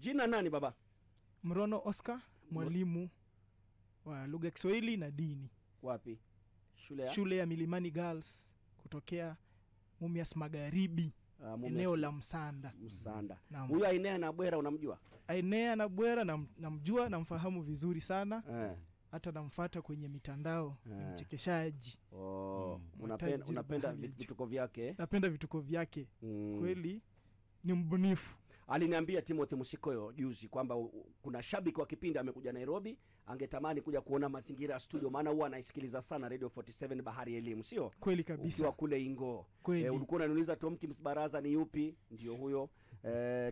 Jina nani baba? Mrono Oscar, mwalimu wa lugha ya Kiswahili na dini. Wapi? Shule ya Milimani Girls kutokea Mumias Magharibi, eneo la Msanda. Huyu Ainea Nabwera unamjua? Ainea Nabwera namjua, namfahamu vizuri sana. Hata namfuata kwenye mitandao, mchekeshaji. Unapenda vituko vyake? Napenda vituko vyake. Kweli ni mbunifu. Aliniambia Timothy Musikoyo juzi kwamba kuna shabiki wa kipindi amekuja Nairobi, angetamani kuja kuona mazingira ya studio, maana huwa anaisikiliza sana Radio 47 Bahari Elimu, sio? Kweli kabisa. Ukiwa kule Ingo. Ulikuwa unaniuliza Tom Kims Baraza ni yupi? Ndio huyo.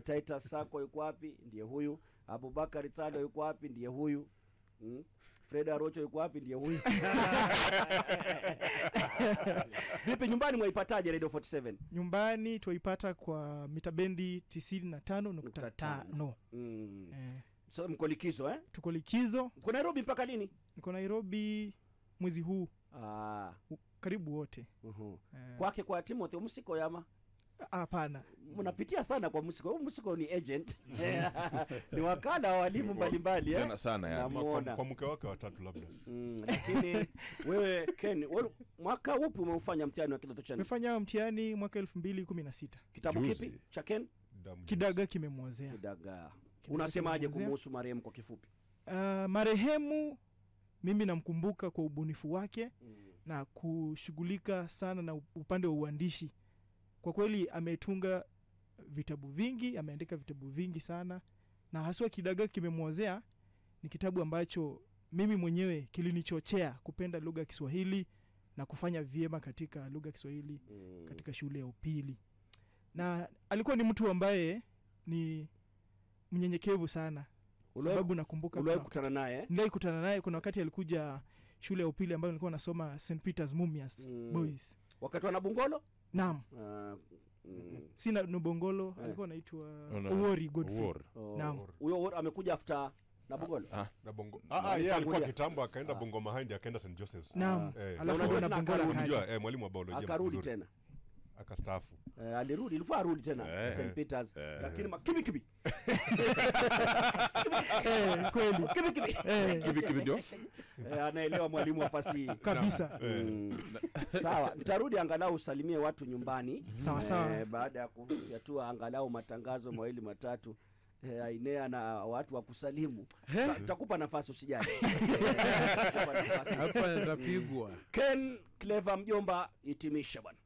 Titus Sako yuko wapi? Ndio huyu. Abubakar Tsado yuko wapi? Ndio huyu. Freda Rocho yuko wapi? Ndio huyu. Vipi nyumbani mwaipataje Radio 47? Nyumbani tuipata kwa mitabendi 95.5. So mko likizo Tuko likizo. Mko Nairobi mpaka lini? Niko Nairobi mwezi huu. Karibu wote. Kwake kwa Timothy Musiko yama? Hapana. Mnapitia sana kwa Musiko. Musiko ni agent. Ni wakala wa walimu mbalimbali Tena sana yani. Kwa mke wake watatu labda. Lakini wewe Ken, mwaka upi umeufanya mtihani wa kidato cha 4? Nimefanya mtihani mwaka 2016. Kitabu kipi cha Ken? Kidaga Kimemwozea. Kidaga. Unasemaje kumhusu marehemu kwa kifupi? Marehemu mimi namkumbuka kwa ubunifu wake na kushughulika sana na upande wa uandishi. Kwa kweli ametunga vitabu vingi, ameandika vitabu vingi sana, na haswa Kidaga Kimemwozea ni kitabu ambacho mimi mwenyewe kilinichochea kupenda lugha ya Kiswahili na kufanya vyema katika lugha ya Kiswahili katika shule ya upili. Na alikuwa ni mtu ambaye ni mnyenyekevu sana. Sababu nakumbuka ulikutana naye? Nilikutana naye kuna wakati alikuja shule ya upili ambayo nilikuwa nasoma St Peter's Mumias Boys. Wakati wa Nabongolo? Naam. Sina Nubongolo, alikuwa anaitwa Owori Godfrey. Naam. Huyo amekuja after Nabongolo? Nabongo. Yeye alikuwa kitambo akaenda Bungoma High akaenda St Joseph's. Naam. Alafu Nabongolo unajua mwalimu wa biolojia. Akarudi tena. Akastaafu. Alirudi, ilikuwa arudi tena St Peter's. Lakini kibi. Kweli. Kibi ndio. Anaelewa mwalimu wa fasihi kabisa. Sawa, nitarudi angalau usalimie watu nyumbani. Sawa. Baada ya kuyatua angalau matangazo mawili matatu. Ainea na watu wa kusalimu. Tutakupa nafasi usijali. Hapa nitapigwa. Ken Clever mjomba, hitimisha bwana.